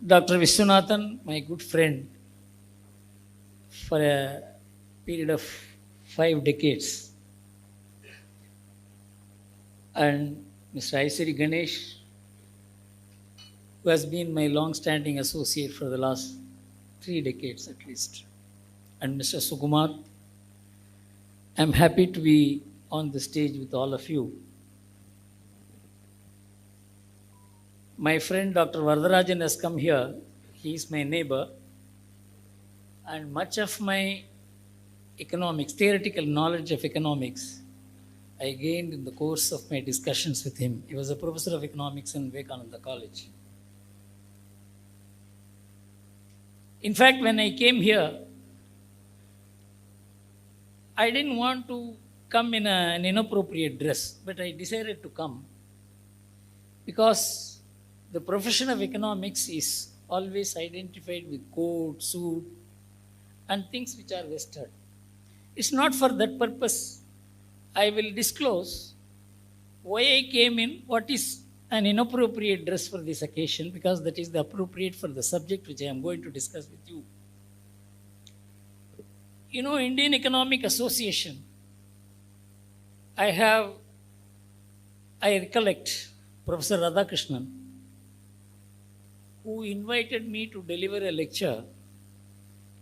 Dr. Viswanathan, my good friend, for a period of 5 decades, and Mr. Aisari Ganesh, who has been my long-standing associate for the last 3 decades at least, and Mr. Sukumar. I'm happy to be on the stage with all of you. My friend Dr. Vardarajan has come here. He is my neighbor, and much of my economics, theoretical knowledge of economics, I gained in the course of my discussions with him. He was a professor of economics in Vivekananda College. In fact, when I came here, I didn't want to come in an inappropriate dress, but I decided to come because the profession of economics is always identified with coat, suit, and things which are Western. It's not for that purpose. I will disclose why I came in, what is an inappropriate dress for this occasion, because that is the appropriate for the subject which I am going to discuss with you. You know, Indian Economic Association, I recollect Professor Radhakrishnan, who invited me to deliver a lecture.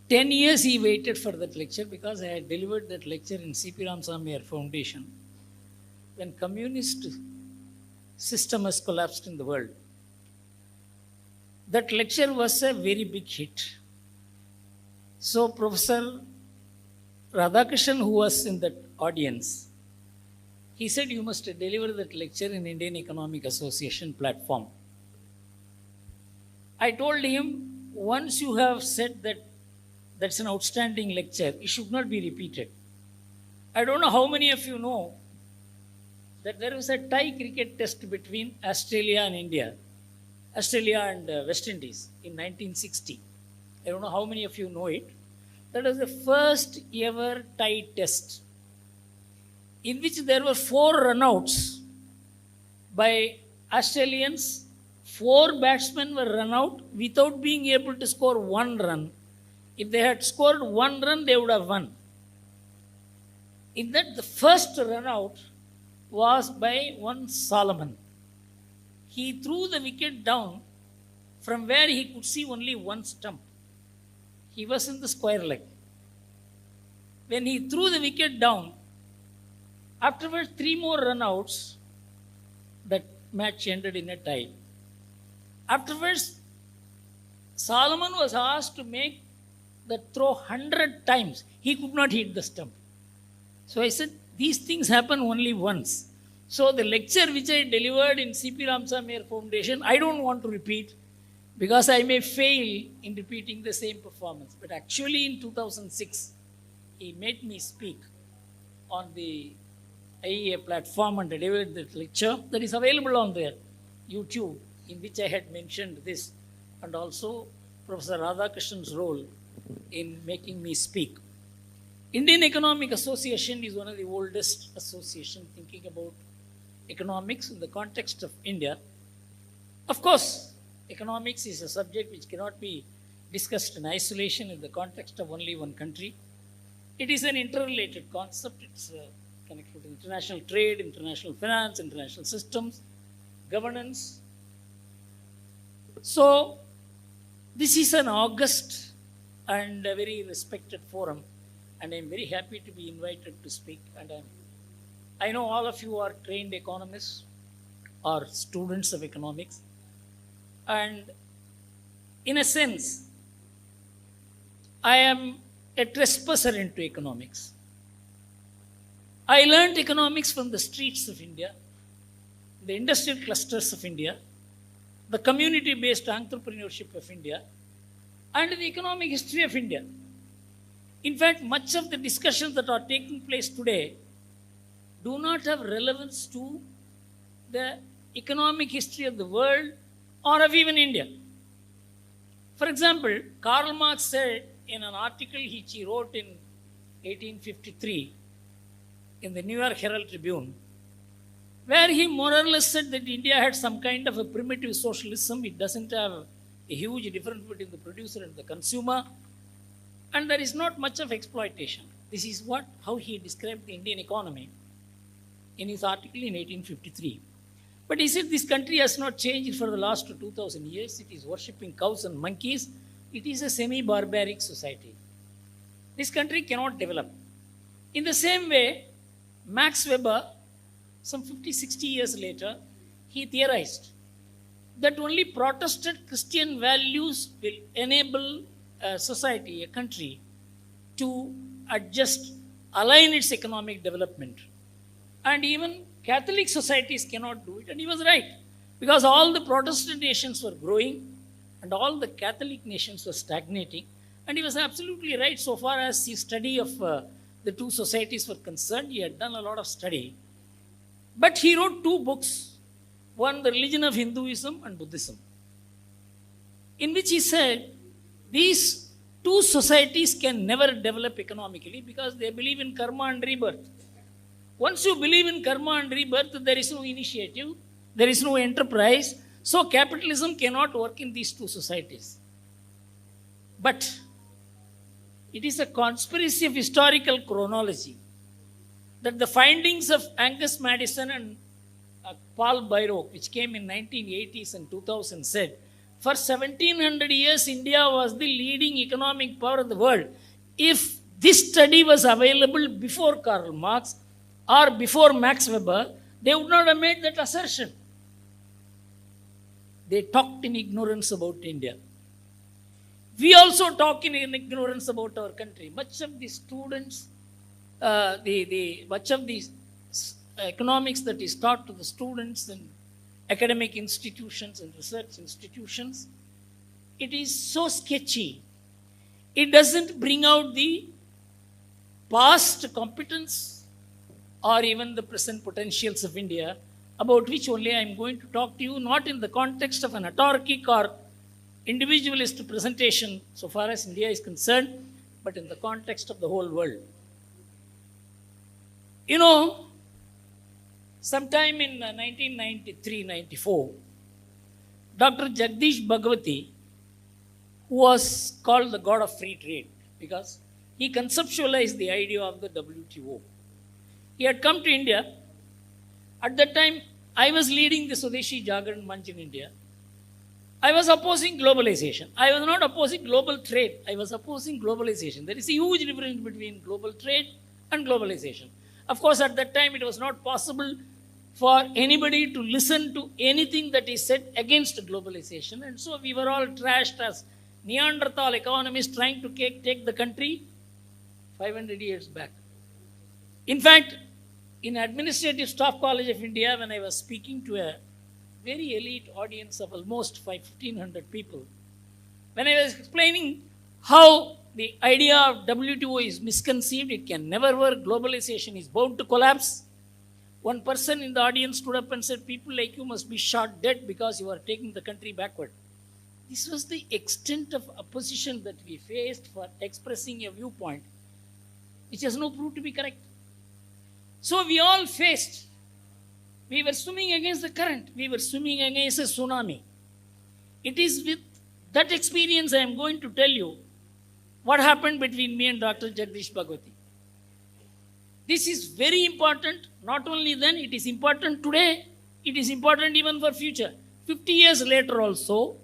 10 years he waited for that lecture because I had delivered that lecture in C.P. Ramasamy Foundation when communist system has collapsed in the world. That lecture was a very big hit. So Professor Radhakrishnan, who was in that audience, he said, you must deliver that lecture in Indian Economic Association platform. I told him, once you have said that that's an outstanding lecture, it should not be repeated. I don't know how many of you know that there was a tie cricket test between Australia and India, Australia and West Indies in 1960. I don't know how many of you know it. That was the first ever tie test in which there were 4 runouts by Australians. 4 batsmen were run out without being able to score 1 run. If they had scored 1 run, they would have won. In that, the first run out was by one Solomon. He threw the wicket down from where he could see only one stump. He was in the square leg. When he threw the wicket down, afterwards 3 more run outs, that match ended in a tie. Afterwards, Solomon was asked to make the throw 100 times. He could not hit the stump. So I said, these things happen only once. So the lecture which I delivered in C.P. Ramasamy Foundation, I don't want to repeat because I may fail in repeating the same performance. But actually in 2006, he made me speak on the IEA platform and delivered that lecture that is available on the YouTube, in which I had mentioned this, and also Professor Radhakrishnan's role in making me speak. Indian Economic Association is one of the oldest associations thinking about economics in the context of India. Of course, economics is a subject which cannot be discussed in isolation in the context of only one country. It is an interrelated concept. It's connected to international trade, international finance, international systems, governance. So, this is an august and a very respected forum, and I'm very happy to be invited to speak. And I know all of you are trained economists or students of economics, and in a sense, I am a trespasser into economics. I learned economics from the streets of India, the industrial clusters of India, the community-based entrepreneurship of India, and the economic history of India. In fact, much of the discussions that are taking place today do not have relevance to the economic history of the world or of even India. For example, Karl Marx said in an article which he wrote in 1853 in the New York Herald Tribune where he more or less said that India had some kind of a primitive socialism. It doesn't have a huge difference between the producer and the consumer, and there is not much of exploitation. This is how he described the Indian economy in his article in 1853. But he said this country has not changed for the last 2000 years. It is worshipping cows and monkeys. It is a semi-barbaric society. This country cannot develop. In the same way, Max Weber, some 50, 60 years later, he theorized that only Protestant Christian values will enable a society, a country, to adjust, align its economic development. And even Catholic societies cannot do it. And he was right, because all the Protestant nations were growing and all the Catholic nations were stagnating. And he was absolutely right so far as his study of the two societies were concerned. He had done a lot of study. But he wrote two books, one, The Religion of Hinduism and Buddhism, in which he said these two societies can never develop economically because they believe in karma and rebirth. Once you believe in karma and rebirth, there is no initiative, there is no enterprise, so capitalism cannot work in these two societies. But it is a conspiracy of historical chronology that the findings of Angus Madison and Paul Byrock, which came in 1980s and 2000, said, for 1700 years, India was the leading economic power of the world. If this study was available before Karl Marx or before Max Weber, they would not have made that assertion. They talked in ignorance about India. We also talk in ignorance about our country. Much of the students, much of the economics that is taught to the students in academic institutions and research institutions, it is so sketchy. It doesn't bring out the past competence or even the present potentials of India, about which only I am going to talk to you, not in the context of an autarkic or individualist presentation so far as India is concerned, but in the context of the whole world. You know, sometime in 1993-94, Dr. Jagdish Bhagwati, who was called the god of free trade because he conceptualized the idea of the WTO. He had come to India. At that time, I was leading the Swadeshi Jagran Manch in India. I was opposing globalization. I was not opposing global trade. I was opposing globalization. There is a huge difference between global trade and globalization. Of course, at that time, it was not possible for anybody to listen to anything that is said against globalization. And so we were all trashed as Neanderthal economists trying to take the country 500 years back. In fact, in Administrative Staff College of India, when I was speaking to a very elite audience of almost 1,500 people, when I was explaining how the idea of WTO is misconceived, it can never work, globalization is bound to collapse, one person in the audience stood up and said, people like you must be shot dead because you are taking the country backward. This was the extent of opposition that we faced for expressing a viewpoint which has no proof to be correct. So we all faced, we were swimming against the current, we were swimming against a tsunami. It is with that experience I am going to tell you what happened between me and Dr. Jagdish Bhagwati. This is very important, not only then, it is important today, it is important even for future. 50 years later also,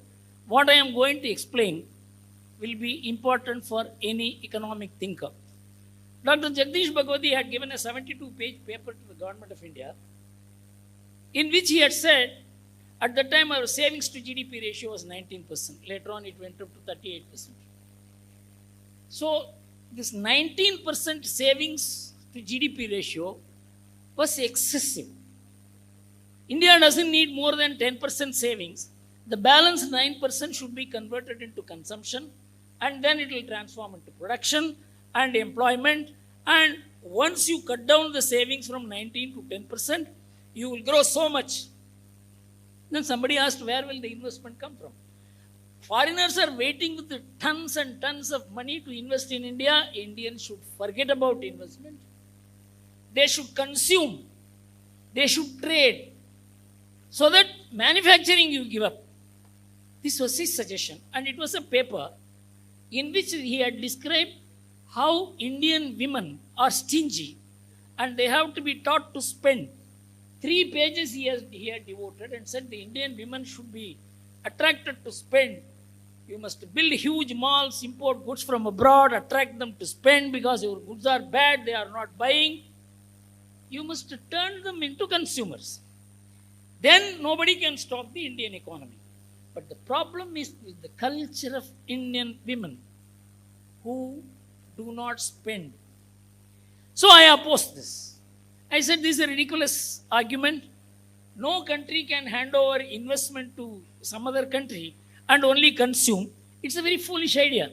what I am going to explain will be important for any economic thinker. Dr. Jagdish Bhagwati had given a 72-page paper to the government of India, in which he had said, at that time our savings to GDP ratio was 19%. Later on it went up to 38%. So this 19% savings to GDP ratio was excessive. India doesn't need more than 10% savings. The balance 9% should be converted into consumption, and then it will transform into production and employment. And once you cut down the savings from 19 to 10%, you will grow so much. Then somebody asked, where will the investment come from? Foreigners are waiting with tons and tons of money to invest in India. Indians should forget about investment. They should consume. They should trade so that manufacturing you give up. This was his suggestion. And it was a paper in which he had described how Indian women are stingy and they have to be taught to spend. 3 pages he had devoted and said the Indian women should be attracted to spend. You must build huge malls, import goods from abroad, attract them to spend because your goods are bad, they are not buying. You must turn them into consumers. Then nobody can stop the Indian economy. But the problem is with the culture of Indian women who do not spend. So I opposed this. I said this is a ridiculous argument. No country can hand over investment to some other country and only consume. It's a very foolish idea.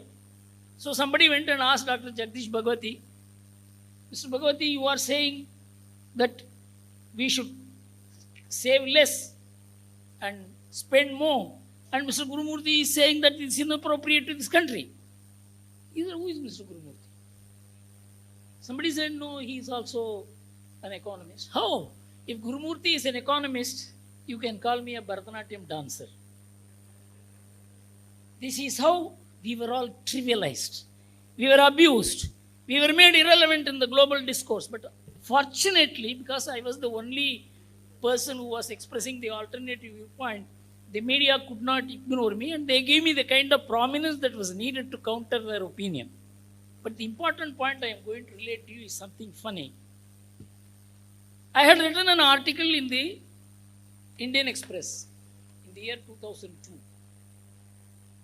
So somebody went and asked Dr. Jagdish Bhagwati, Mr. Bhagwati, you are saying that we should save less and spend more. And Mr. Gurumurthy is saying that it's inappropriate to this country. He said, who is Mr. Gurumurthy? Somebody said, no, he is also an economist. How? If Gurumurthy is an economist, you can call me a Bharatanatyam dancer. This is how we were all trivialized. We were abused. We were made irrelevant in the global discourse. But fortunately, because I was the only person who was expressing the alternative viewpoint, the media could not ignore me and they gave me the kind of prominence that was needed to counter their opinion. But the important point I am going to relate to you is something funny. I had written an article in the Indian Express in the year 2002.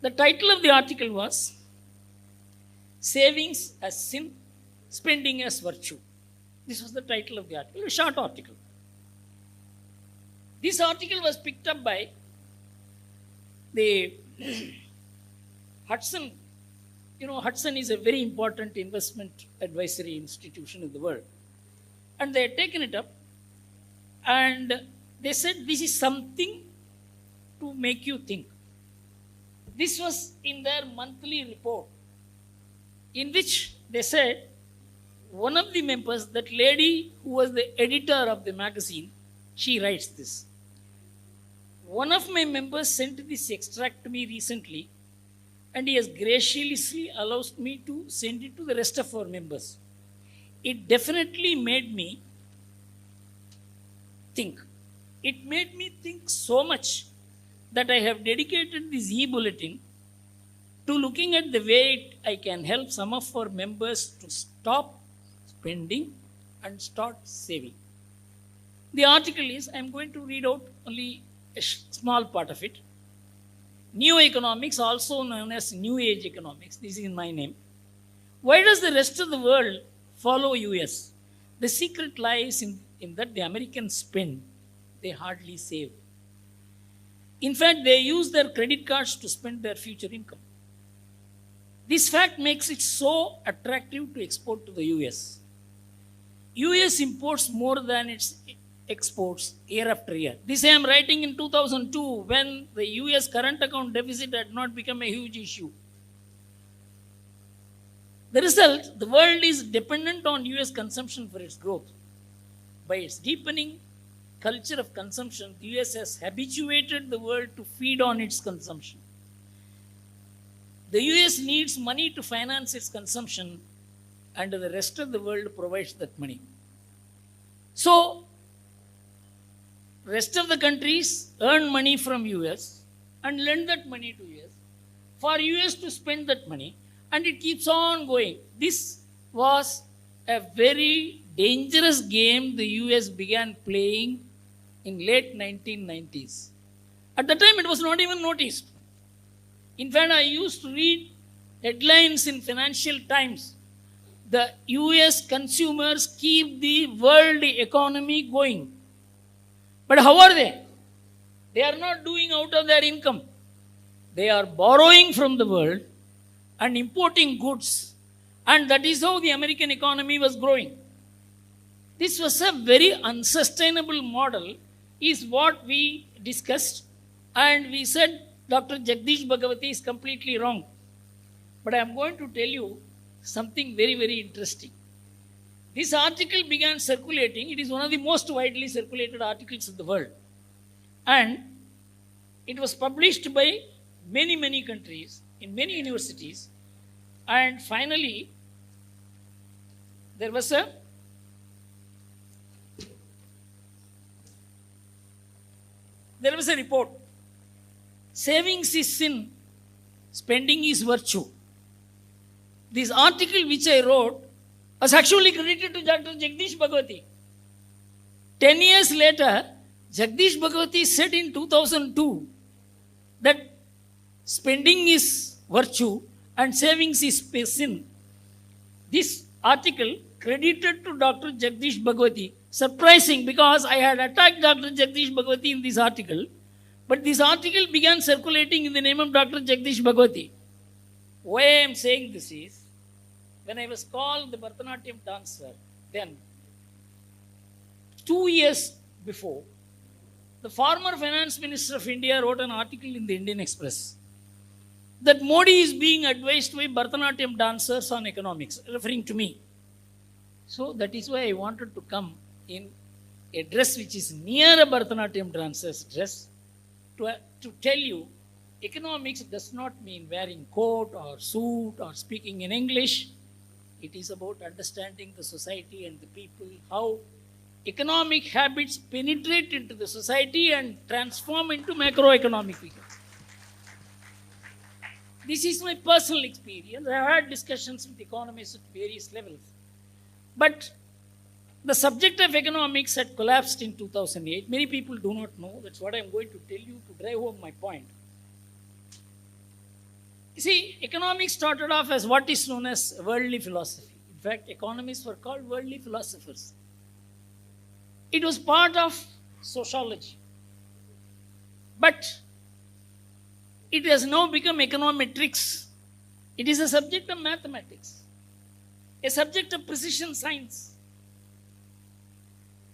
The title of the article was Savings as Sin, Spending as Virtue. This was the title of the article, a short article. This article was picked up by the Hudson. You know, Hudson is a very important investment advisory institution in the world. And they had taken it up and they said this is something to make you think. This was in their monthly report in which they said one of the members, that lady who was the editor of the magazine, she writes this. One of my members sent this extract to me recently and he has graciously allowed me to send it to the rest of our members. It definitely made me think. It made me think so much that I have dedicated this e-bulletin to looking at the way I can help some of our members to stop spending and start saving. The article is, I am going to read out only a small part of it. New economics, also known as New Age economics, this is in my name. Why does the rest of the world follow US? The secret lies in that the Americans spend, they hardly save. In fact, they use their credit cards to spend their future income. This fact makes it so attractive to export to the US. US imports more than its exports year after year. This I am writing in 2002 when the US current account deficit had not become a huge issue. The result, the world is dependent on US consumption for its growth. By its deepening culture of consumption, the US has habituated the world to feed on its consumption. The US needs money to finance its consumption and the rest of the world provides that money. So, rest of the countries earn money from US and lend that money to US for US to spend that money, and it keeps on going. This was a very dangerous game the US began playing in late 1990s. At the time it was not even noticed. In fact, I used to read headlines in Financial Times. The US consumers keep the world economy going. But how are they? They are not doing out of their income. They are borrowing from the world and importing goods. And that is how the American economy was growing. This was a very unsustainable model, is what we discussed. And we said Dr. Jagdish Bhagwati is completely wrong. But I am going to tell you something very, very interesting. This article began circulating. It is one of the most widely circulated articles in the world. And it was published by many, many countries, in many universities. And finally, there was a report. Savings is sin, spending is virtue. This article which I wrote was actually credited to Dr. Jagdish Bhagwati. 10 years later, Jagdish Bhagwati said in 2002 that spending is virtue and savings is sin. This article credited to Dr. Jagdish Bhagwati. Surprising, because I had attacked Dr. Jagdish Bhagwati in this article, but this article began circulating in the name of Dr. Jagdish Bhagwati. Why I am saying this is, when I was called the Bharatanatyam dancer, then 2 years before, the former finance minister of India wrote an article in the Indian Express that Modi is being advised by Bharatanatyam dancers on economics, referring to me. So that is why I wanted to come in a dress which is near a Bharatanatyam dancer's dress to tell you economics does not mean wearing coat or suit or speaking in English. It is about understanding the society and the people, how economic habits penetrate into the society and transform into macroeconomic figures. This is my personal experience. I have had discussions with economists at various levels. But the subject of economics had collapsed in 2008. Many people do not know. That's what I am going to tell you to drive home my point. You see, economics started off as what is known as worldly philosophy. In fact, economists were called worldly philosophers. It was part of sociology. But it has now become econometrics. It is a subject of mathematics, a subject of precision science.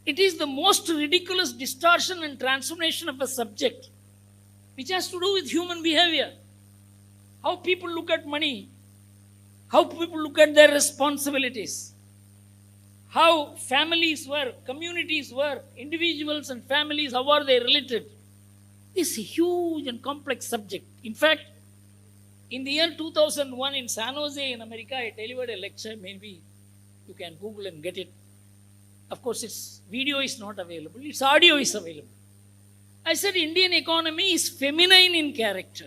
It is the most ridiculous distortion and transformation of a subject which has to do with human behavior. How people look at money, how people look at their responsibilities, how families work, communities work, individuals and families, how are they related. This is a huge and complex subject. In fact, in the year 2001 in San Jose in America, I delivered a lecture. Maybe you can Google and get it. Of course, its video is not available. Its audio is available. I said Indian economy is feminine in character.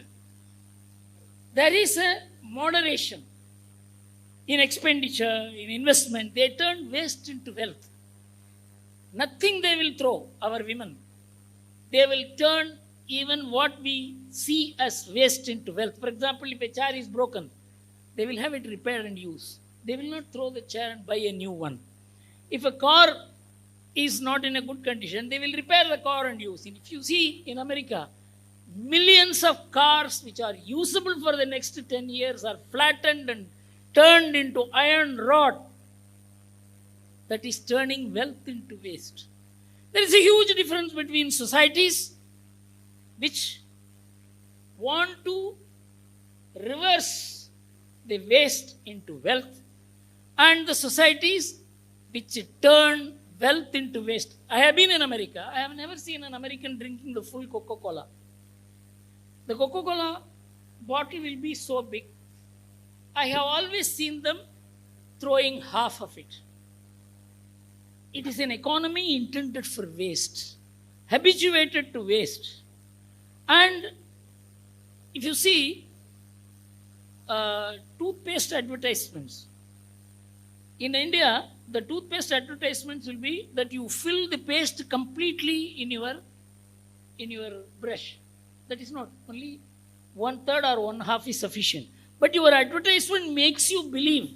There is a moderation in expenditure, in investment. They turn waste into wealth. Nothing they will throw, our women. They will turn even what we see as waste into wealth. For example, if a chair is broken, they will have it repaired and used. They will not throw the chair and buy a new one. If a car is not in a good condition, they will repair the car and use it. If you see in America, millions of cars which are usable for the next 10 years are flattened and turned into iron rod. That is turning wealth into waste. There is a huge difference between societies which want to reverse the waste into wealth and the societies which turn wealth into waste. I have been in America. I have never seen an American drinking the full Coca-Cola. The Coca-Cola bottle will be so big. I have always seen them throwing half of it. It is an economy intended for waste, habituated to waste. And if you see toothpaste advertisements, in India, the toothpaste advertisements will be that you fill the paste completely in your brush. That is not, only 1/3 or 1/2 is sufficient. But your advertisement makes you believe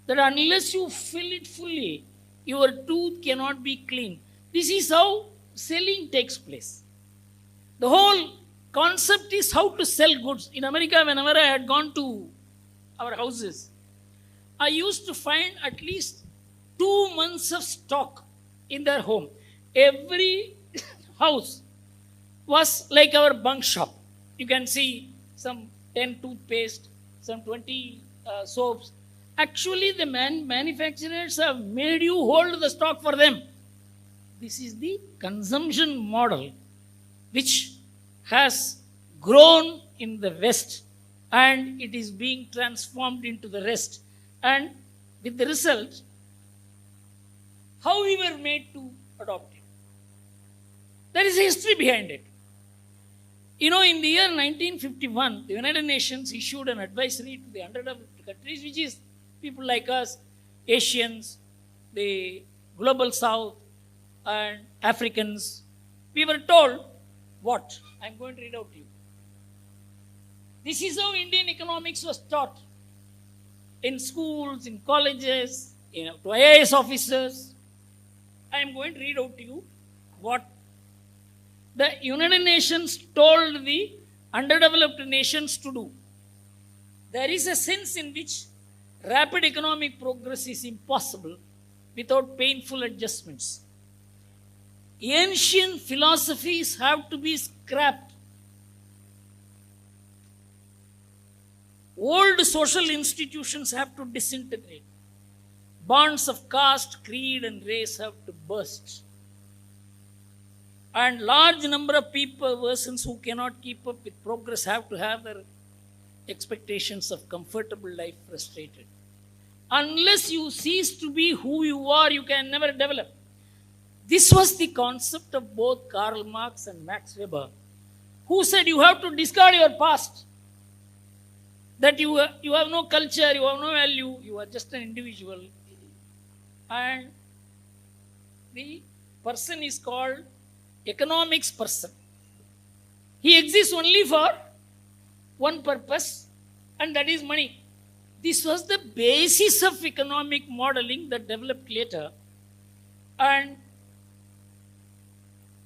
that unless you fill it fully, your tooth cannot be clean. This is how selling takes place. The whole concept is how to sell goods. In America, whenever I had gone to our houses, I used to find at least 2 months of stock in their home. Every house was like our bunk shop. You can see some 10 toothpaste, some 20 soaps, Actually, the manufacturers have made you hold the stock for them. This is the consumption model which has grown in the West and it is being transformed into the rest. And with the result, how we were made to adopt it. There is a history behind it. You know, in the year 1951, the United Nations issued an advisory to the underdeveloped countries, which is people like us, Asians, the global South, and Africans. We were told what? I'm going to read out to you. This is how Indian economics was taught in schools, in colleges, to IAS officers. I am going to read out to you what the United Nations told the underdeveloped nations to do. There is a sense in which rapid economic progress is impossible without painful adjustments. Ancient philosophies have to be scrapped. Old social institutions have to disintegrate. Bonds of caste, creed, and race have to burst. And large number of persons who cannot keep up with progress have to have their expectations of comfortable life frustrated. Unless you cease to be who you are, you can never develop. This was the concept of both Karl Marx and Max Weber, who said you have to discard your past. That you have no culture, you have no value, you are just an individual. And the person is called economics person. He exists only for one purpose, and that is money. This was the basis of economic modeling that developed later. And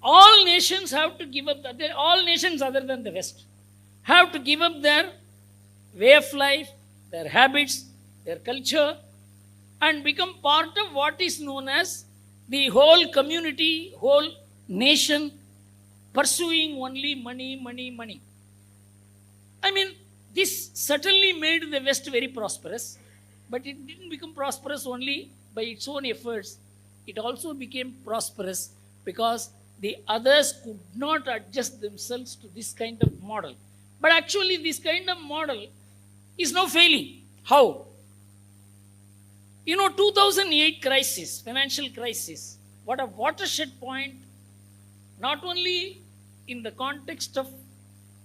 all nations have to give up, all nations other than the West, have to give up their way of life, their habits, their culture, and become part of what is known as the whole community, whole nation pursuing only money, money, money. I mean, this certainly made the West very prosperous, but it didn't become prosperous only by its own efforts. It also became prosperous because the others could not adjust themselves to this kind of model. But actually, this kind of model is now failing. How? 2008 crisis, financial crisis, what a watershed point, not only in the context of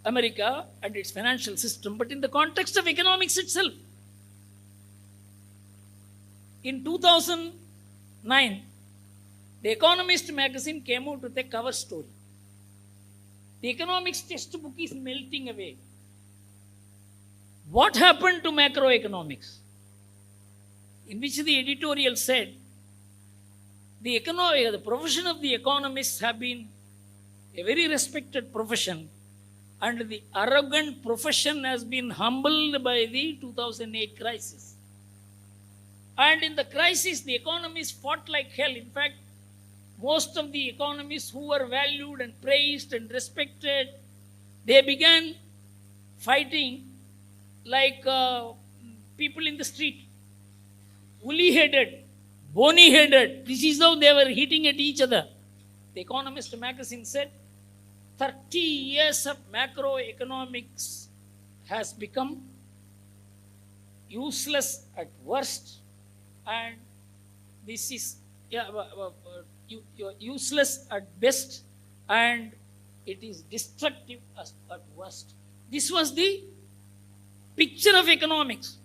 America and its financial system, but in the context of economics itself. In 2009, The Economist magazine came out with a cover story. The economics textbook is melting away. What happened to macroeconomics? In which the editorial said, the profession of the economists have been a very respected profession, and the arrogant profession has been humbled by the 2008 crisis. And in the crisis, the economists fought like hell. In fact, most of the economists who were valued and praised and respected, they began fighting like people in the street. Woolly-headed, bony-headed. This is how they were hitting at each other. The Economist magazine said, 30 years of macroeconomics has become useless at worst, and this is useless at best, and it is destructive at worst. This was the picture of economics,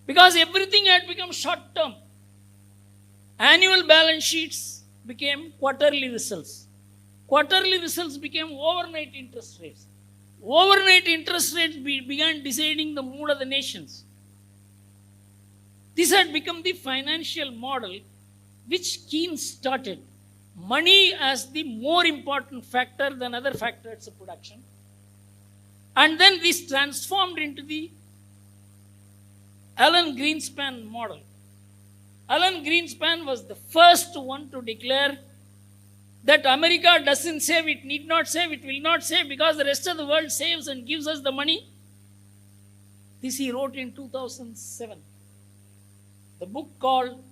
because everything had become short term. Annual balance sheets became quarterly results. Quarterly results became overnight interest rates. Overnight interest rates began deciding the mood of the nations. This had become the financial model which Keynes started. Money as the more important factor than other factors of production. And then this transformed into the Alan Greenspan model. Alan Greenspan was the first one to declare that America doesn't save, it need not save, it will not save because the rest of the world saves and gives us the money. This he wrote in 2007. the book called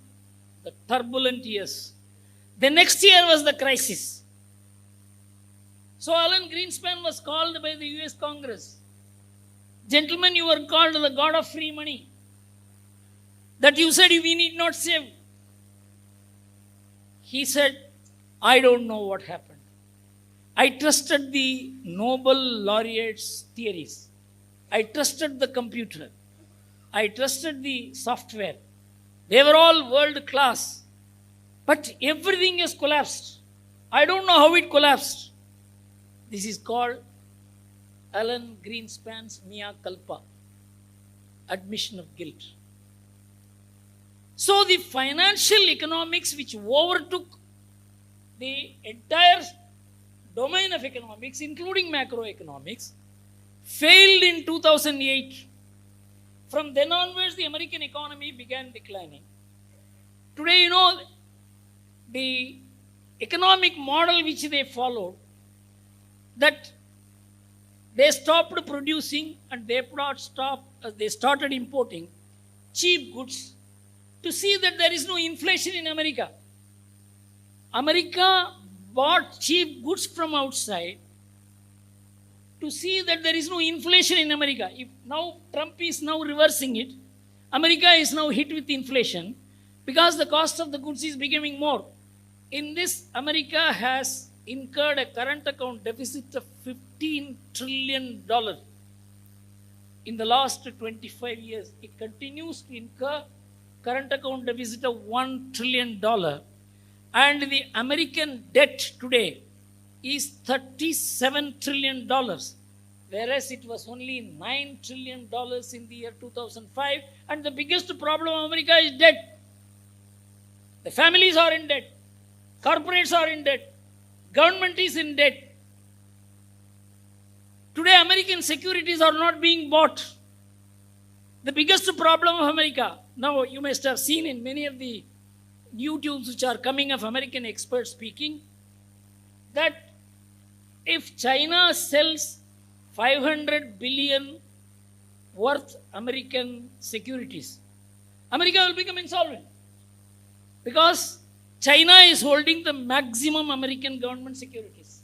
The Turbulent Years. The next year was the crisis. So Alan Greenspan was called by the US Congress. Gentlemen, you were called the god of free money. That you said we need not save. He said, I don't know what happened. I trusted the Nobel laureates' theories. I trusted the computer. I trusted the software. They were all world class. But everything has collapsed. I don't know how it collapsed. This is called Alan Greenspan's mea culpa, admission of guilt. So the financial economics which overtook the entire domain of economics, including macroeconomics, failed in 2008. From then onwards, the American economy began declining. Today, you know, the economic model which they followed, that they stopped producing and they started importing cheap goods to see that there is no inflation in America. America bought cheap goods from outside to see that there is no inflation in America. If now Trump is now reversing it, America is now hit with inflation because the cost of the goods is becoming more. In this, America has incurred a current account deficit of $15 trillion. In the last 25 years, it continues to incur current account deficit of $1 trillion. And the American debt today is $37 trillion, whereas it was only $9 trillion in the year 2005. And the biggest problem of America is debt. The families are in debt. Corporates are in debt. Government is in debt. Today, American securities are not being bought. The biggest problem of America, now you must have seen in many of the YouTubes which are coming of American experts speaking, that if China sells 500 billion worth American securities, America will become insolvent. Because China is holding the maximum American government securities.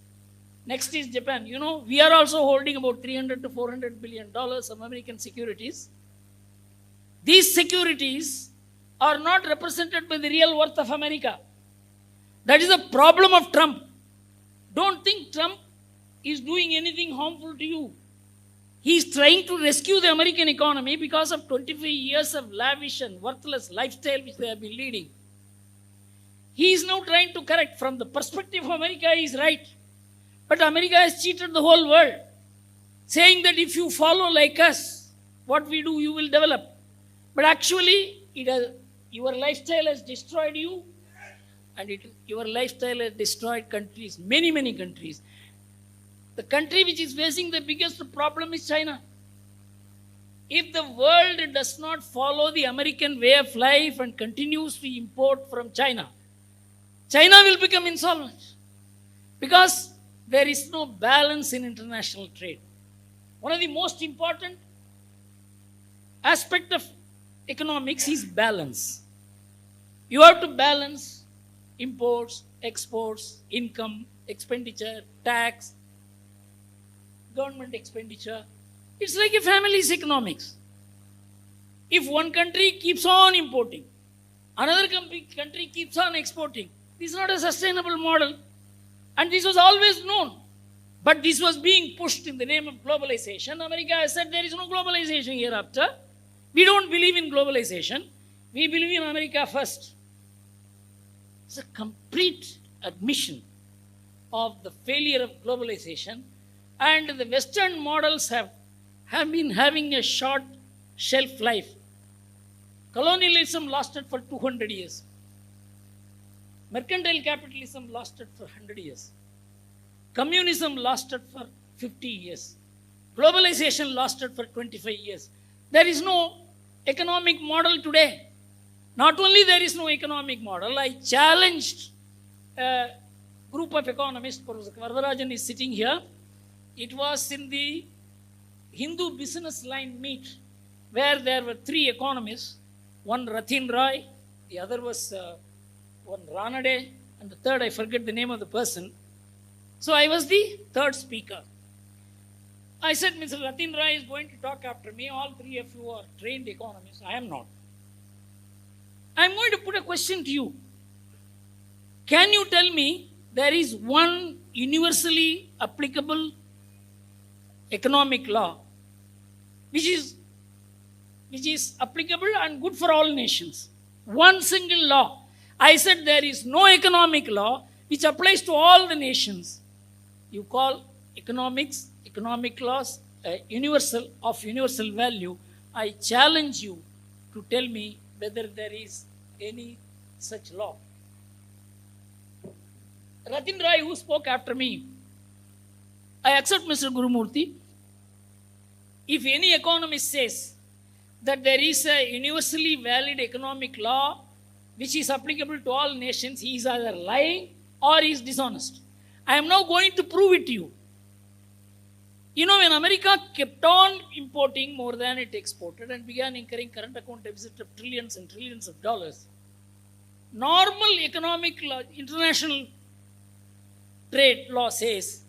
Next is Japan. You know, we are also holding about $300 to $400 billion of American securities. These securities are not represented by the real worth of America. That is the problem of Trump. Don't think Trump is doing anything harmful to you. He is trying to rescue the American economy because of 25 years of lavish and worthless lifestyle which they have been leading. He is now trying to correct. From the perspective of America, he is right. But America has cheated the whole world, saying that if you follow like us, what we do, you will develop. But actually, your lifestyle has destroyed you, and your lifestyle has destroyed countries, many, many countries. The country which is facing the biggest problem is China. If the world does not follow the American way of life and continues to import from China, China will become insolvent because there is no balance in international trade. One of the most important aspects of economics is balance. You have to balance imports, exports, income, expenditure, tax, government expenditure. It's like a family's economics. If one country keeps on importing, another country keeps on exporting, this is not a sustainable model. And this was always known. But this was being pushed in the name of globalization. America has said there is no globalization hereafter. We don't believe in globalization. We believe in America first. It's a complete admission of the failure of globalization. And the Western models have been having a short shelf life. Colonialism lasted for 200 years. Mercantile capitalism lasted for 100 years. Communism lasted for 50 years. Globalization lasted for 25 years. There is no economic model today. Not only there is no economic model, I challenged a group of economists. Professor Varadarajan is sitting here. It was in the Hindu business line meet where there were 3 economists. one Ratin Roy, the other was one Ranade, and the third, I forget the name of the person. So I was the third speaker. I said, Mr. Ratin Roy is going to talk after me. All three of you are trained economists. I am not. I am going to put a question to you. Can you tell me there is one universally applicable economic law which is applicable and good for all nations? One single law. I said there is no economic law which applies to all the nations. You call economic laws universal, of universal value. I challenge you to tell me whether there is any such law. Ratin Roy, who spoke after me, I accept Mr. Gurumurthy. If any economist says that there is a universally valid economic law which is applicable to all nations, he is either lying or he is dishonest. I am now going to prove it to you. You know, when America kept on importing more than it exported and began incurring current account deficit of trillions and trillions of dollars, normal economic law, international trade law says,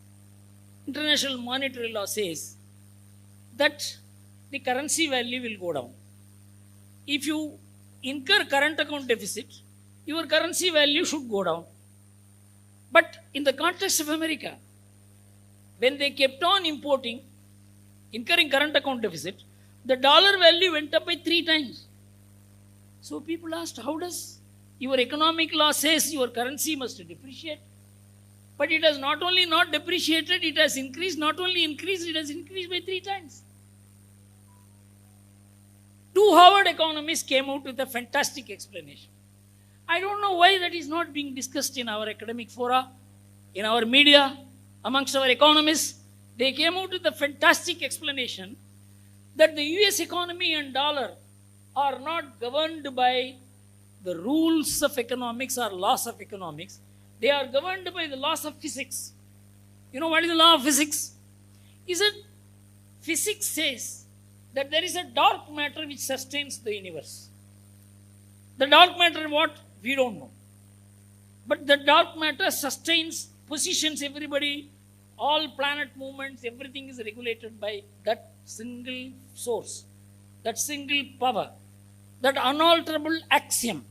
international monetary law says that the currency value will go down. If you incur current account deficit, your currency value should go down. But in the context of America, when they kept on importing, incurring current account deficit, the dollar value went up by 3 times. So people asked, how does your economic law says your currency must depreciate? But it has not only not depreciated, it has increased. Not only increased, it has increased by 3 times. 2 Harvard economists came out with a fantastic explanation. I don't know why that is not being discussed in our academic fora, in our media, amongst our economists. They came out with a fantastic explanation that the US economy and dollar are not governed by the rules of economics or laws of economics. They are governed by the laws of physics. You know what is the law of physics? Is it physics says that there is a dark matter which sustains the universe. The dark matter what? We don't know. But the dark matter sustains, positions everybody, all planet movements, everything is regulated by that single source, that single power, that unalterable axiom.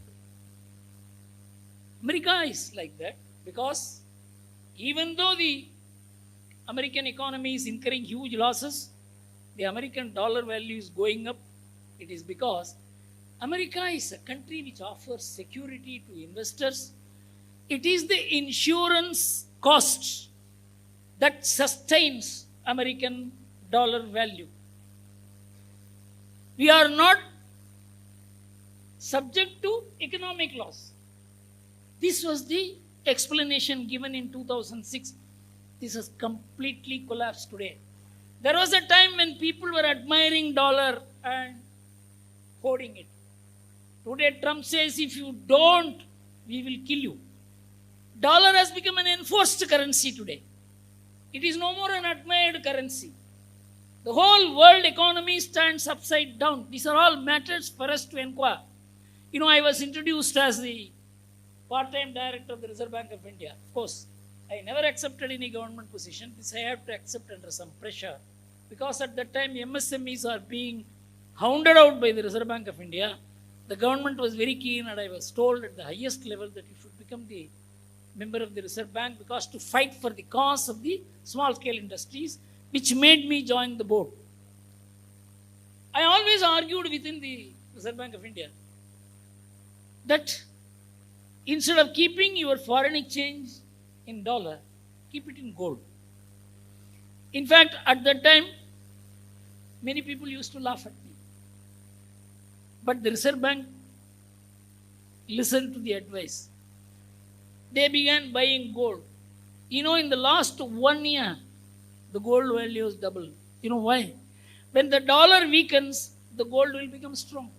America is like that because even though the American economy is incurring huge losses, the American dollar value is going up. It is because America is a country which offers security to investors. It is the insurance cost that sustains American dollar value. We are not subject to economic loss. This was the explanation given in 2006. This has completely collapsed today. There was a time when people were admiring dollar and hoarding it. Today Trump says if you don't, we will kill you. Dollar has become an enforced currency today. It is no more an admired currency. The whole world economy stands upside down. These are all matters for us to inquire. You know, I was introduced as the part-time director of the Reserve Bank of India. Of course, I never accepted any government position. This I have to accept under some pressure. Because at that time, MSMEs are being hounded out by the Reserve Bank of India. The government was very keen and I was told at the highest level that you should become the member of the Reserve Bank because to fight for the cause of the small-scale industries, which made me join the board. I always argued within the Reserve Bank of India that instead of keeping your foreign exchange in dollar, keep it in gold. In fact, at that time, many people used to laugh at me. But the Reserve Bank listened to the advice. They began buying gold. You know, in the last 1 year, the gold value is double. You know why? When the dollar weakens, the gold will become strong.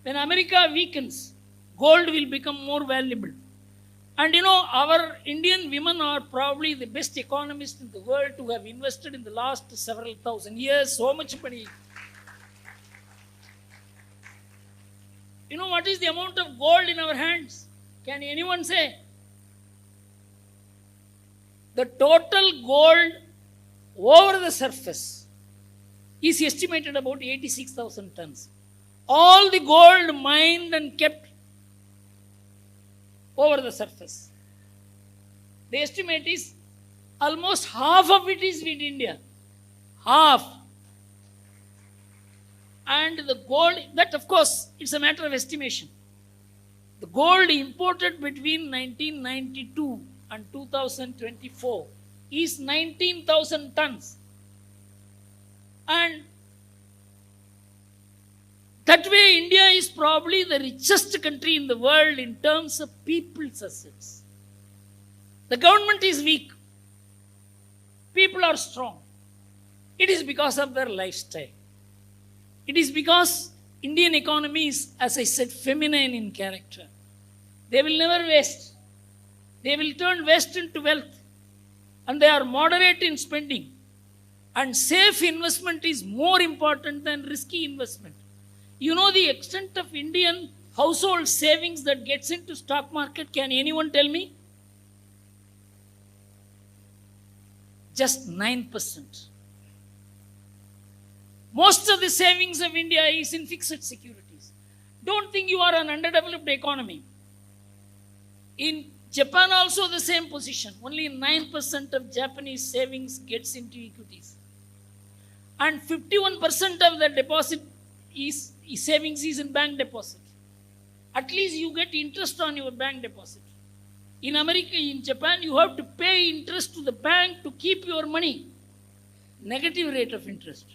When America weakens, gold will become more valuable. And you know, our Indian women are probably the best economists in the world to have invested in the last several thousand years so much money. You know what is the amount of gold in our hands? Can anyone say? The total gold over the surface is estimated about 86,000 tons. All the gold mined and kept over the surface. The estimate is almost half of it is with India. Half. And the gold, that of course, it's a matter of estimation. The gold imported between 1992 and 2024 is 19,000 tons. And that way, India is probably the richest country in the world in terms of people's assets. The government is weak. People are strong. It is because of their lifestyle. It is because Indian economy is, as I said, feminine in character. They will never waste. They will turn waste into wealth. And they are moderate in spending. And safe investment is more important than risky investment. You know the extent of Indian household savings that gets into stock market? Can anyone tell me? Just 9%. Most of the savings of India is in fixed securities. Don't think you are an underdeveloped economy. In Japan also the same position. Only 9% of Japanese savings gets into equities. And 51% of the deposit is savings is in bank deposit. At least you get interest on your bank deposit. In America, in Japan, you have to pay interest to the bank to keep your money. Negative rate of interest.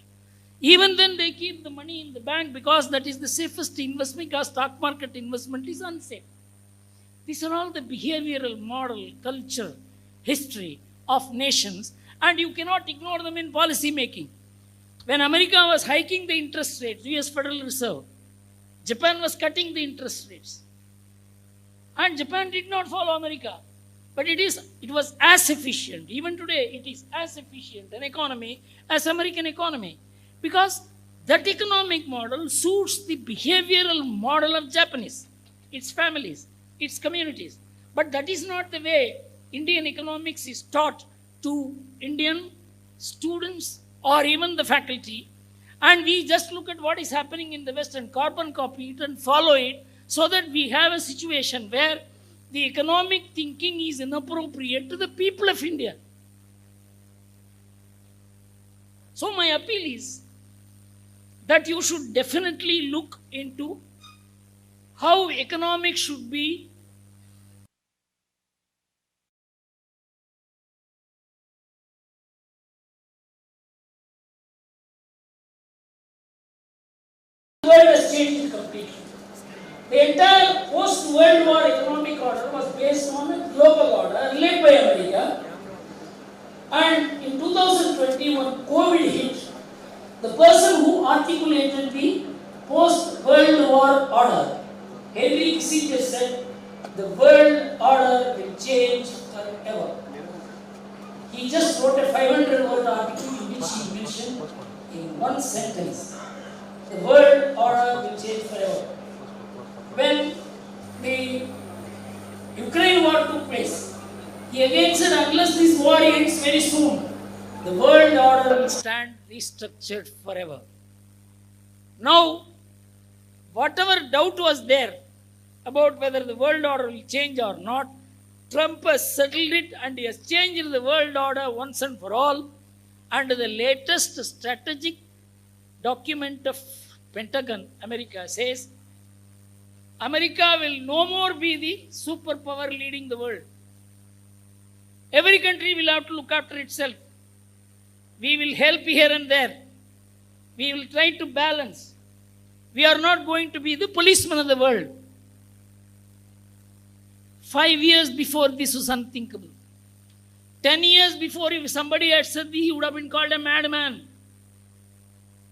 Even then they keep the money in the bank because that is the safest investment, because stock market investment is unsafe. These are all the behavioral model, culture, history of nations, and you cannot ignore them in policy making. When America was hiking the interest rates, US Federal Reserve, Japan was cutting the interest rates. And Japan did not follow America. But it was as efficient. Even today, it is as efficient an economy as American economy. Because that economic model suits the behavioral model of Japanese, its families, its communities. But that is not the way Indian economics is taught to Indian students or even the faculty. And we just look at what is happening in the West and carbon copy it and follow it, so that we have a situation where the economic thinking is inappropriate to the people of India. So my appeal is that you should definitely look into how economics should be the world has changed completely. The entire post-World War economic order was based on a global order led by America. And in 2020, when COVID hit, the person who articulated the post-World War order, Henry Kissinger, said, the world order will change forever. He just wrote a 500-word article in which he mentioned in one sentence, the world order will change forever. When the Ukraine war took place, he again said, unless this war ends very soon, the world order will stand restructured forever. Now, whatever doubt was there about whether the world order will change or not, Trump has settled it and he has changed the world order once and for all. And the latest strategic document of Pentagon, America, says America will no more be the superpower leading the world. Every country will have to look after itself. We will help here and there. We will try to balance. We are not going to be the policeman of the world. 5 years before, this was unthinkable. 10 years before, if somebody had said this, he would have been called a madman.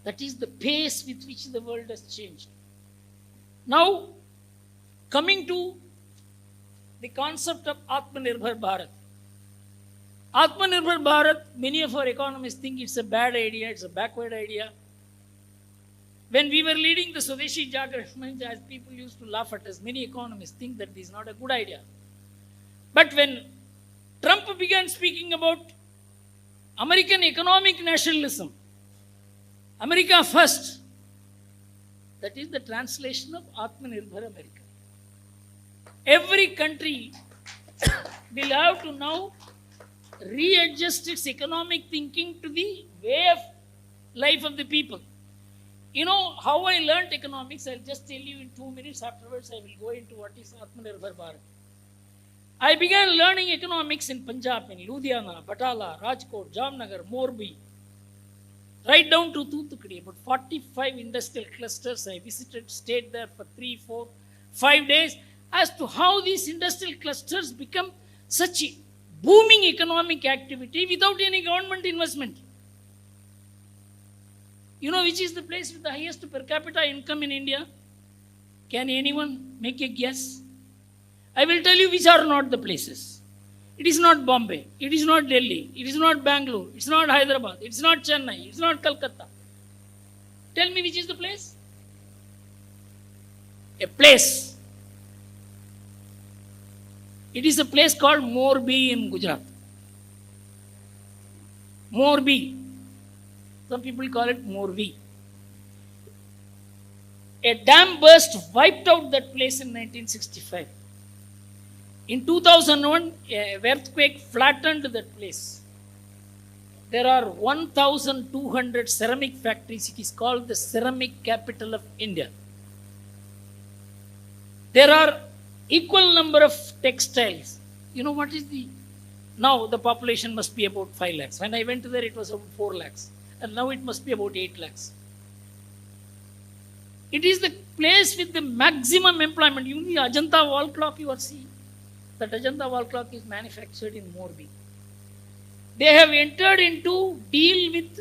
That is the pace with which the world has changed. Now, coming to the concept of Atmanirbhar Bharat. Atmanirbhar Bharat, many of our economists think it's a bad idea, it's a backward idea. When we were leading the Swadeshi Jagran, as people used to laugh at us, many economists think that this is not a good idea. But when Trump began speaking about American economic nationalism, America first, that is the translation of Atmanirbhar America. Every country will have to now readjust its economic thinking to the way of life of the people. You know how I learned economics? I'll just tell you in 2 minutes. Afterwards, I will go into what is Atmanirbhar Bharat. I began learning economics in Punjab, in Ludhiana, Batala, Rajkot, Jamnagar, Morbi, right down to Thoothukudi. About 45 industrial clusters I visited, stayed there for 3, 4, 5 days, as to how these industrial clusters become such a booming economic activity without any government investment. You know which is the place with the highest per capita income in India? Can anyone make a guess? I will tell you which are not the places. It is not Bombay. It is not Delhi. It is not Bangalore. It is not Hyderabad. It is not Chennai. It is not Calcutta. Tell me which is the place? A place. It is a place called Morbi in Gujarat. Morbi. Some people call it Morbi. A dam burst wiped out that place in 1965. In 2001, an earthquake flattened that place. There are 1,200 ceramic factories. It is called the ceramic capital of India. There are equal number of textiles. You know what is now the population must be about 5 lakhs. When I went there, it was about 4 lakhs. And now it must be about 8 lakhs. It is the place with the maximum employment. You see Ajanta wall clock you are seeing. That Ajanta wall clock is manufactured in Morbi. They have entered into deal with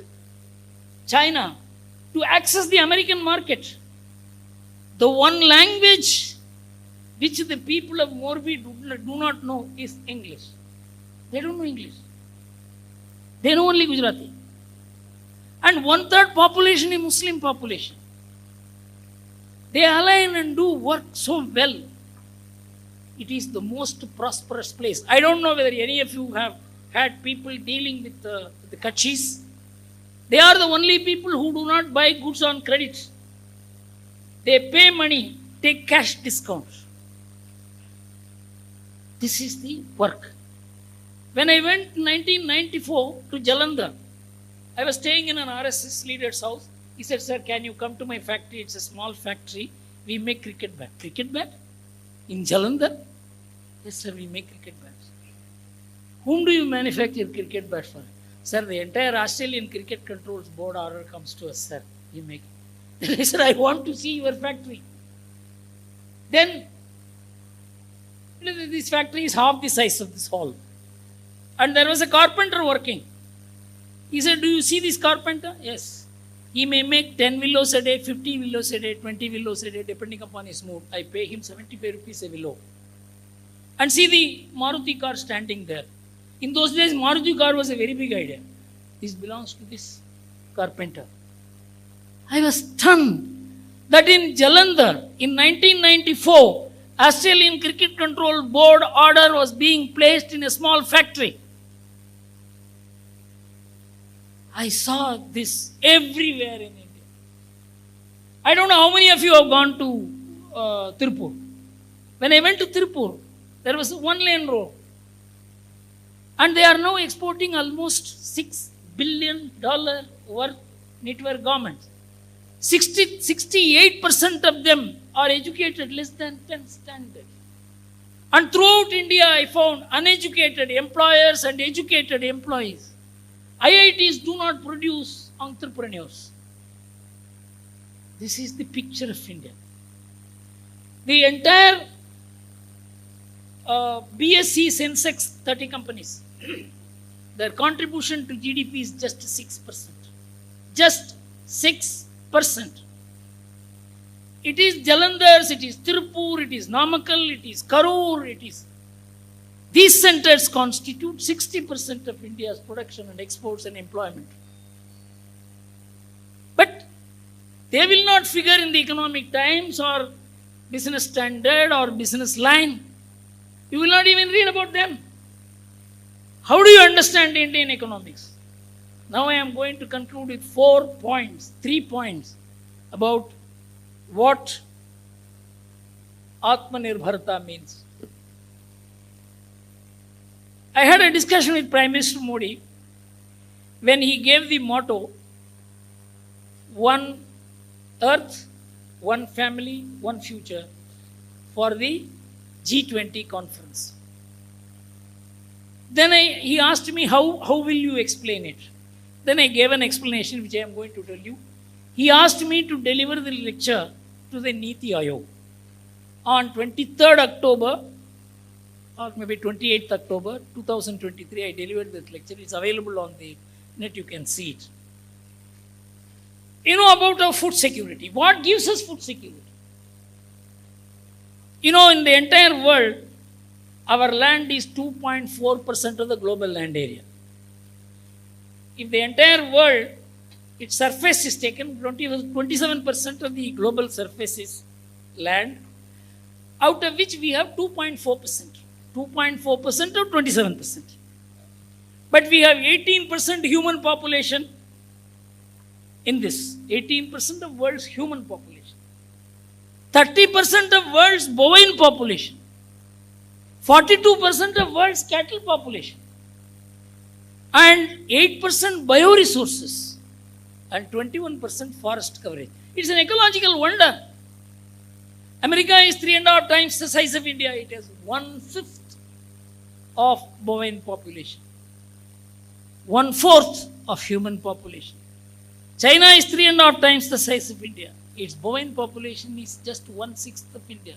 China to access the American market. The one language which the people of Morbi do not know is English. They don't know English. They know only Gujarati. And 1/3 population is Muslim population. They align and do work so well. It is the most prosperous place. I don't know whether any of you have had people dealing with the Kachis. They are the only people who do not buy goods on credit. They pay money, take cash discount. This is the work. When I went in 1994 to Jalandhar, I was staying in an RSS leader's house. He said, "Sir, can you come to my factory? It's a small factory. We make cricket bat." Cricket bat? In Jalandhar? Yes, sir, we make cricket bats. Whom do you manufacture cricket bats for? Sir, the entire Australian Cricket Controls Board order comes to us, sir. You make it. Then I said, "I want to see your factory." Then, this factory is half the size of this hall. And there was a carpenter working. He said, "Do you see this carpenter?" Yes. He may make 10 willows a day, 50 willows a day, 20 willows a day, depending upon his mood. I pay him 75 rupees a willow. And see the Maruti car standing there. In those days, Maruti car was a very big idea. This belongs to this carpenter. I was stunned that in Jalandhar, in 1994, Australian Cricket Control Board order was being placed in a small factory. I saw this everywhere in India. I don't know how many of you have gone to Tirupur. When I went to Tirupur, there was a 1-lane road. And they are now exporting almost $6 billion worth knitwear garments. 68% of them are educated less than 10th standard. And throughout India, I found uneducated employers and educated employees. IITs do not produce entrepreneurs. This is the picture of India. The entire BSE Sensex 30 companies, their contribution to GDP is just 6%. Just 6%. It is Jalandhar, it is Tirupur, it is Namakkal, it is Karur, it is. These centers constitute 60% of India's production and exports and employment. But They will not figure in the Economic Times or Business Standard or Business Line. You will not even read about them. How do you understand Indian economics? Now I am going to conclude with 3 points about what Atmanirbharta means. I had a discussion with Prime Minister Modi when he gave the motto, one earth, one family, one future for the G20 conference. Then he asked me, how will you explain it? Then I gave an explanation which I am going to tell you. He asked me to deliver the lecture to the Niti Aayog. On 23rd October, or maybe 28th October 2023, I delivered that lecture. It's available on the net, you can see it. You know about our food security. What gives us food security? You know, in the entire world, our land is 2.4% of the global land area. If the entire world, its surface is taken, 27% of the global surface is land, out of which we have 2.4%. 2.4% or 27%. But we have 18% human population in this. 18% of world's human population. 30% of world's bovine population. 42% of world's cattle population. And 8% bioresources. And 21% forest coverage. It's an ecological wonder. America is 3.5 times the size of India. It has 1/5 of bovine population. 1/4 of human population. China is 3.5 times the size of India. Its bovine population is just 1/6 of India.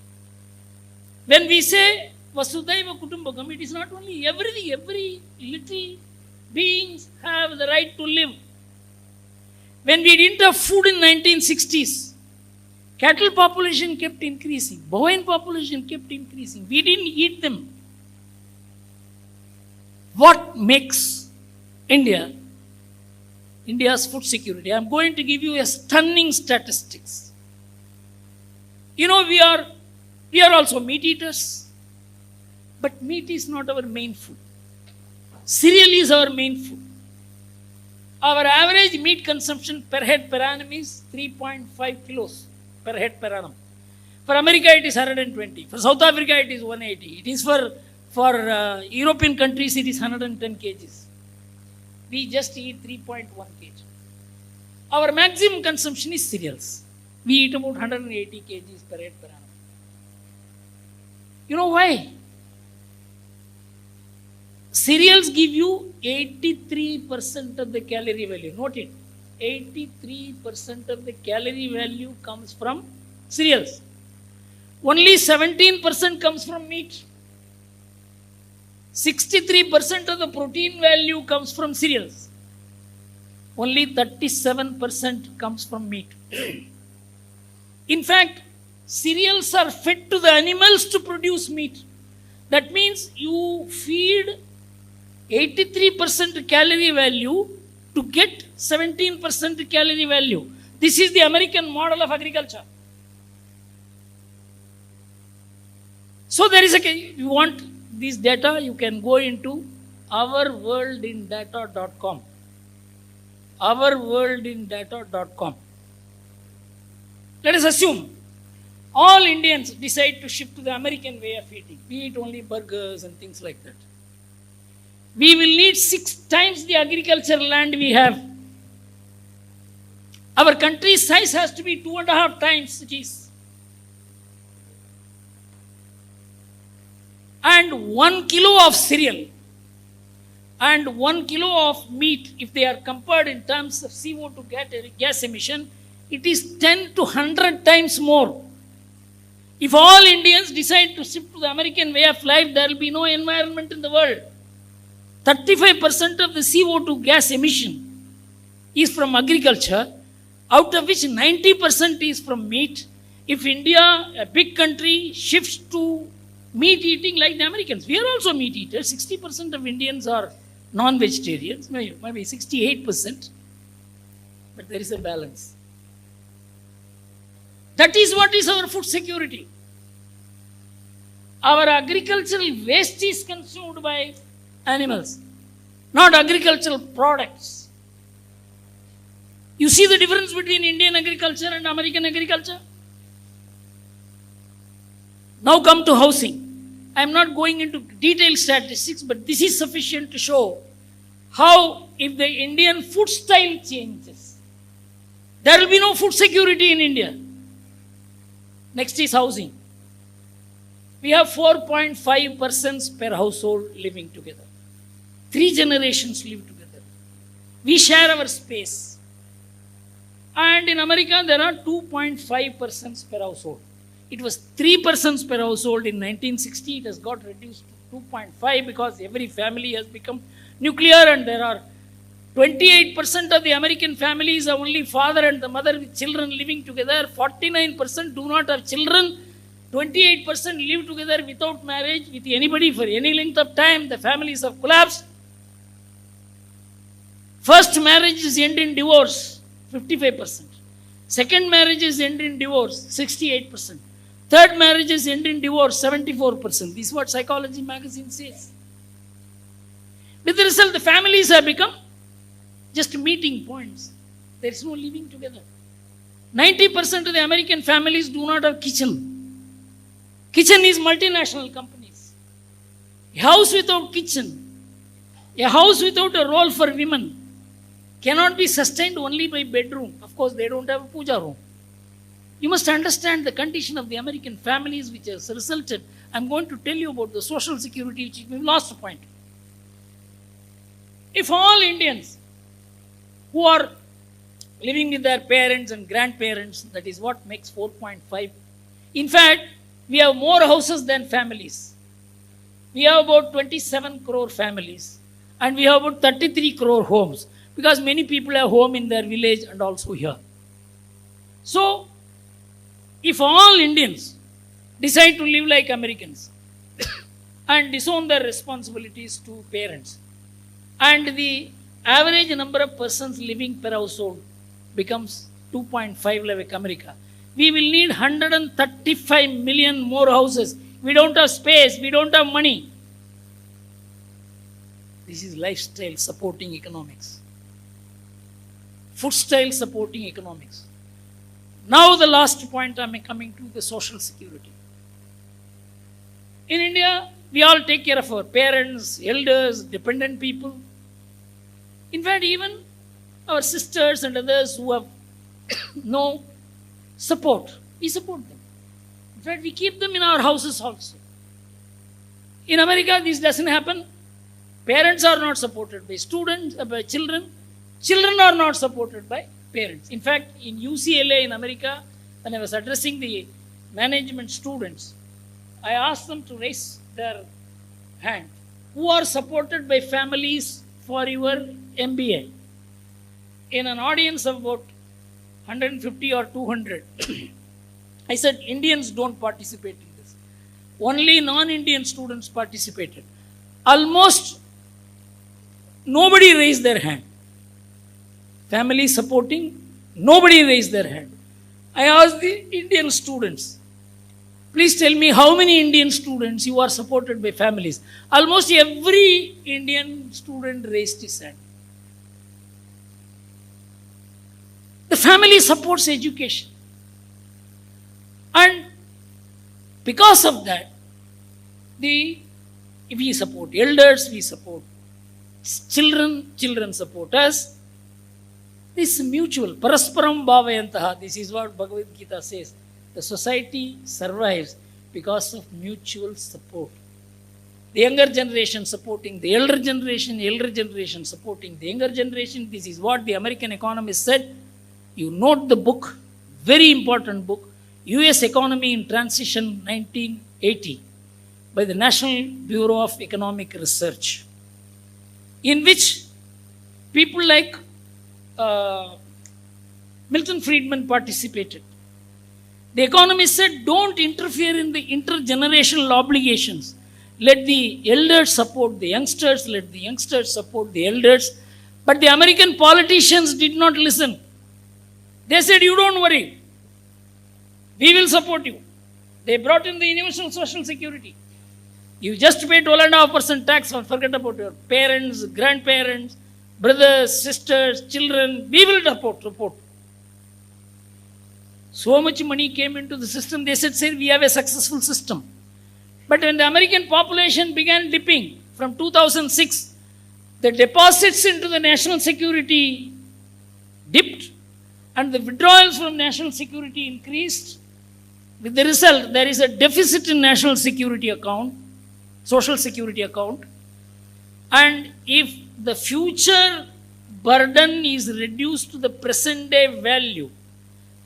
When we say Vasudhaiva Kutumbakam, it is not only every little beings have the right to live. When we didn't have food in 1960s, cattle population kept increasing, bovine population kept increasing. We didn't eat them. What makes India's food security? I am going to give you a stunning statistics. You know, we are also meat eaters, but meat is not our main food. Cereal is our main food. Our average meat consumption per head per annum is 3.5 kilos per head per annum. For America, it is 120. For South Africa, it is 180. It is for European countries, it is 110 kgs. We just eat 3.1 kg. Our maximum consumption is cereals. We eat about 180 kgs per head per annum. You know why? Cereals give you 83% of the calorie value. Note it. 83% of the calorie value comes from cereals. Only 17% comes from meat. 63% of the protein value comes from cereals. Only 37% comes from meat. In fact, cereals are fed to the animals to produce meat. That means you feed 83% calorie value to get 17% calorie value. This is the American model of agriculture. So there is if you want this data, you can go into ourworldindata.com. Ourworldindata.com. Let us assume all Indians decide to shift to the American way of eating. We eat only burgers and things like that. We will need 6 times the agricultural land we have. Our country's size has to be 2.5 times it is. And 1 kilo of cereal and 1 kilo of meat, if they are compared in terms of CO2 gas emission, it is 10 to 100 times more. If all Indians decide to shift to the American way of life, there will be no environment in the world. 35% of the CO2 gas emission is from agriculture, out of which 90% is from meat. If India, a big country, shifts to meat eating like the Americans, we are also meat eaters. 60% of Indians are non-vegetarians, maybe 68%, but there is a balance. That is what is our food security. Our agricultural waste is consumed by animals, not agricultural products. You see the difference between Indian agriculture and American agriculture? Now come to housing. I am not going into detailed statistics, but this is sufficient to show how if the Indian food style changes, there will be no food security in India. Next is housing. We have 4.5 persons per household living together. 3 generations live together. We share our space. And in America, there are 2.5 persons per household. It was 3 persons per household in 1960. It has got reduced to 2.5 because every family has become nuclear, and there are 28% of the American families are only father and the mother with children living together. 49% do not have children. 28% live together without marriage with anybody for any length of time. The families have collapsed. First marriages end in divorce, 55%. Second marriages end in divorce, 68%. Third marriages end in divorce, 74%. This is what Psychology magazine says. With the result, the families have become just meeting points. There is no living together. 90% of the American families do not have kitchen. Kitchen is multinational companies. A house without kitchen, a house without a role for women cannot be sustained only by bedroom. Of course, they don't have a puja room. You must understand the condition of the American families which has resulted. I'm going to tell you about the social security, which we lost a point. If all Indians who are living with their parents and grandparents, that is what makes 4.5. In fact, we have more houses than families. We have about 27 crore families, and we have about 33 crore homes, because many people have home in their village and also here. So, if all Indians decide to live like Americans and disown their responsibilities to parents, and the average number of persons living per household becomes 2.5 like America, we will need 135 million more houses. We don't have space, we don't have money. This is lifestyle supporting economics. Food style supporting economics. Now the last point I am coming to, the social security. In India, we all take care of our parents, elders, dependent people. In fact, even our sisters and others who have no support, we support them. In fact, we keep them in our houses also. In America, this doesn't happen. Parents are not supported by students, by children. Children are not supported by parents. In fact, in UCLA in America, when I was addressing the management students, I asked them to raise their hand. Who are supported by families for your MBA? In an audience of about 150 or 200, I said, Indians don't participate in this. Only non-Indian students participated. Almost nobody raised their hand. Family supporting, nobody raised their hand. I asked the Indian students, please tell me how many Indian students you are supported by families. Almost every Indian student raised his hand. The family supports education. And because of that, we support elders, we support children, children support us. This mutual, parasparam bhavayantaha, this is what Bhagavad Gita says. The society survives because of mutual support. The younger generation supporting the elder generation supporting the younger generation. This is what the American economist said. You note the book, very important book, US Economy in Transition 1980 by the National Bureau of Economic Research, in which people like Milton Friedman participated. The economist said, don't interfere in the intergenerational obligations. Let the elders support the youngsters, let the youngsters support the elders. But the American politicians did not listen. They said, you don't worry. We will support you. They brought in the universal social security. You just pay 12.5% tax, or forget about your parents, grandparents, brothers, sisters, children. We will support. So much money came into the system. They said, we have a successful system. But when the American population began dipping from 2006, the deposits into the national security dipped and the withdrawals from national security increased. With the result, there is a deficit in national security account, social security account. And if the future burden is reduced to the present day value,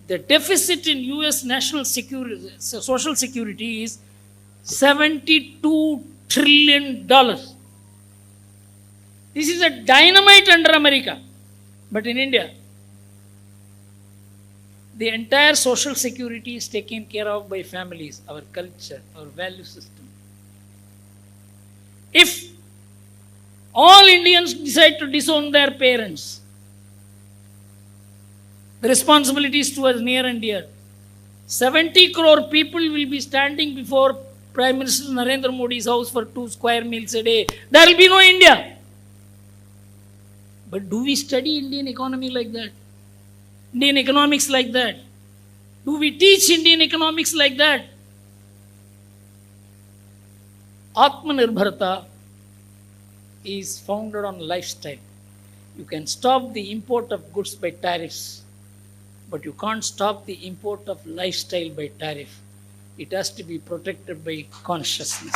the deficit in US national security, social security is $72 trillion. This is a dynamite under America. But in India, the entire social security is taken care of by families, our culture, our value system. If all Indians decide to disown their parents, the responsibility is towards near and dear. 70 crore people will be standing before Prime Minister Narendra Modi's house for 2 square meals a day. There will be no India. But do we study Indian economy like that? Indian economics like that? Do we teach Indian economics like that? Atmanirbharta is founded on lifestyle. You can stop the import of goods by tariffs, but you can't stop the import of lifestyle by tariff. It has to be protected by consciousness.